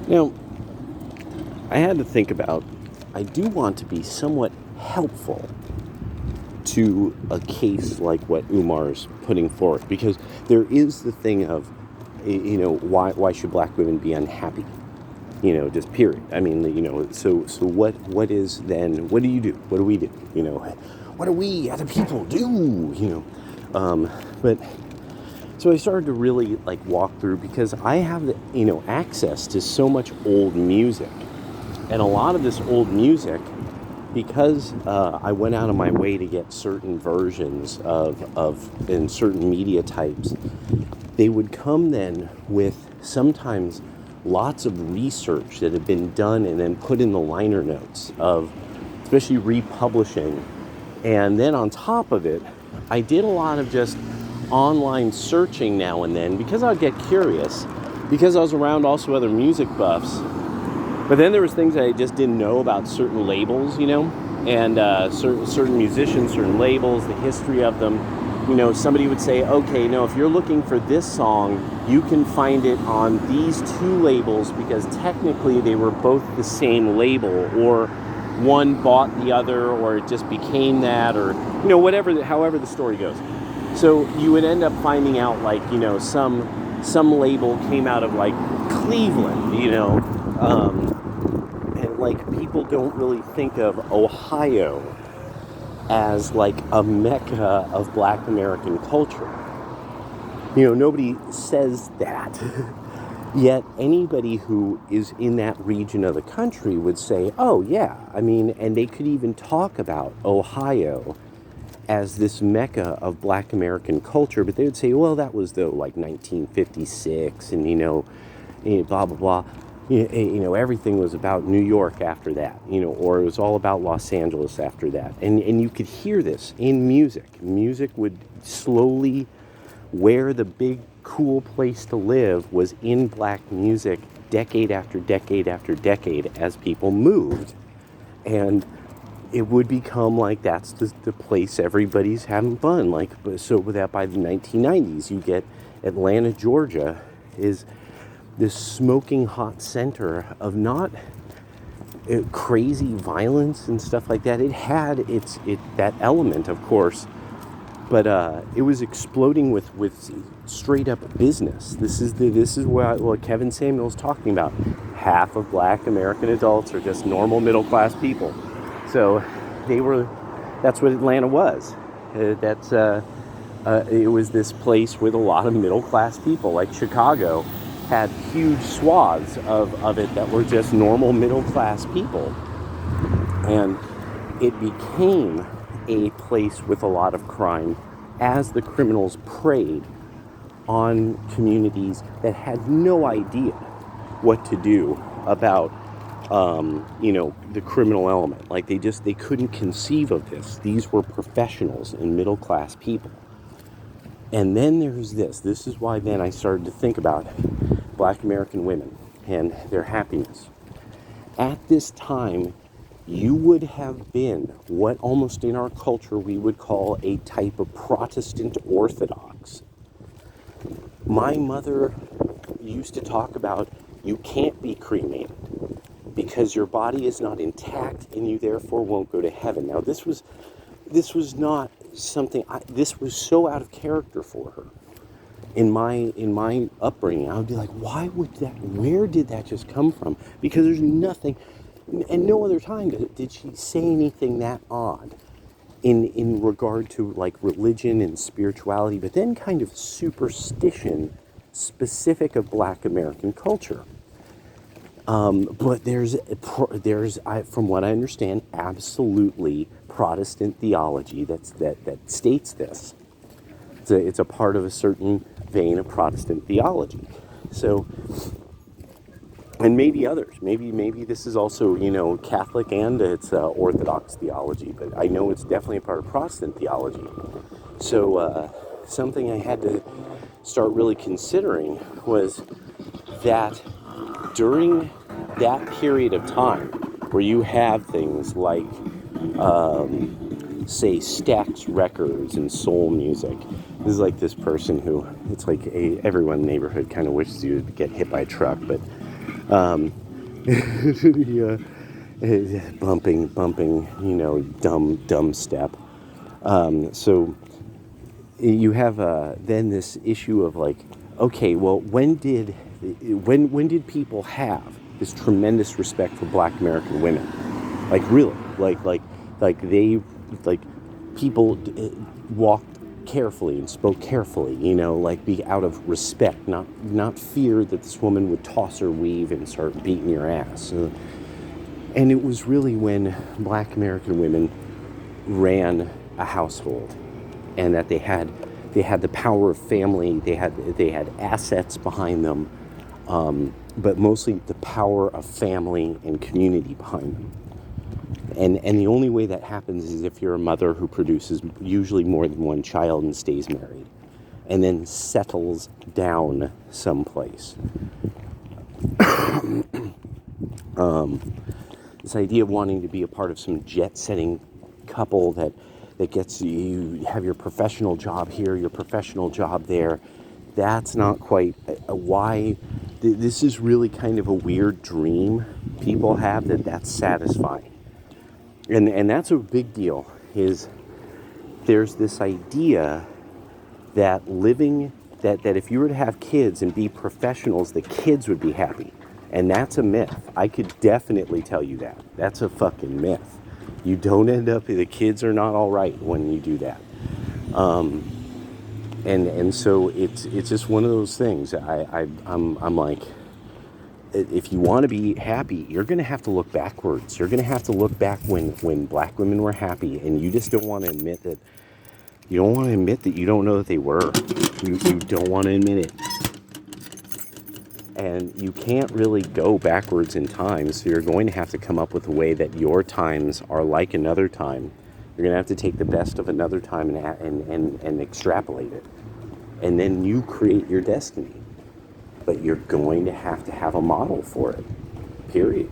Now, I had to think about, I do want to be somewhat helpful to a case like what Umar's putting forth, because there is the thing of, why should black women be unhappy? Just period. I mean, so what is then, what do you do? What do we do? What do we as a people do? But so I started to really like walk through, because I have access to so much old music, and a lot of this old music, because I went out of my way to get certain versions of in certain media types, they would come then with sometimes lots of research that had been done and then put in the liner notes of, especially republishing. And then on top of it, I did a lot of just online searching now and then, because I'd get curious, because I was around also other music buffs. But then there was things that I just didn't know about certain labels, and certain musicians, certain labels, the history of them. Somebody would say, okay, no, if you're looking for this song, you can find it on these two labels, because technically they were both the same label, or one bought the other, or it just became that, or, however the story goes. So you would end up finding out, like, some label came out of, like, Cleveland, and, like, people don't really think of Ohio as, like, a mecca of black American culture. Nobody says that. Yet anybody who is in that region of the country would say, oh, yeah. I mean, and they could even talk about Ohio as this mecca of black American culture, but they would say, well, that was like 1956, and blah blah blah. Everything was about New York after that, or it was all about Los Angeles after that. And you could hear this in music. Music would slowly, where the big cool place to live was in black music, decade after decade after decade, as people moved. And it would become like that's the place everybody's having fun. Like, so that by the 1990s, you get Atlanta, Georgia, is this smoking hot center of not crazy violence and stuff like that. It had that element, of course, but it was exploding with straight up business. This is what Kevin Samuel's talking about. Half of black American adults are just normal middle class people. So that's what Atlanta was. It was this place with a lot of middle class people. Like Chicago had huge swaths of it that were just normal middle class people. And it became a place with a lot of crime as the criminals preyed on communities that had no idea what to do about the criminal element. Like they couldn't conceive of this. These were professionals and middle class people. And then there's this is why then I started to think about black American women and their happiness. At this time, you would have been what almost in our culture we would call a type of Protestant Orthodox. My mother used to talk about, you can't be cremated because your body is not intact and you therefore won't go to heaven. Now this was not something, this was so out of character for her. In my upbringing, I would be like, where did that just come from? Because there's nothing, and no other time did she say anything that odd in regard to like religion and spirituality, but then kind of superstition specific of black American culture. But there's from what I understand, absolutely Protestant theology that states this. It's a part of a certain vein of Protestant theology. So, and maybe others. Maybe this is also, Catholic and it's Orthodox theology, but I know it's definitely a part of Protestant theology. So, something I had to start really considering was that during that period of time where you have things like, say, Stax Records and soul music. This is like this person who, it's like everyone in the neighborhood kind of wishes you would get hit by a truck, but Um, yeah, bumping, dumb step. So you have then this issue of like, okay, well, when did people have this tremendous respect for Black American women? Like really, like they like people walked carefully and spoke carefully, like be out of respect, not fear that this woman would toss her weave and start beating your ass. And it was really when Black American women ran a household, and that they had the power of family, they had assets behind them, but mostly the power of family and community behind them. And the only way that happens is if you're a mother who produces usually more than one child and stays married, and then settles down someplace. This idea of wanting to be a part of some jet-setting couple that gets you have your professional job here, your professional job there. That's not quite why. This is really kind of a weird dream people have that's satisfying, and that's a big deal. Is there's this idea that that if you were to have kids and be professionals, the kids would be happy. And that's a myth. I could definitely tell you that. That's a fucking myth. You don't end up, the kids are not all right when you do that. And so it's just one of those things. I'm like, if you want to be happy, you're going to have to look backwards. You're going to have to look back when Black women were happy, and you just don't want to admit that. You don't want to admit that you don't know that they were. You don't want to admit it. And you can't really go backwards in time, so you're going to have to come up with a way that your times are like another time. You're going to have to take the best of another time and extrapolate it. And then you create your destiny. But you're going to have a model for it. Period.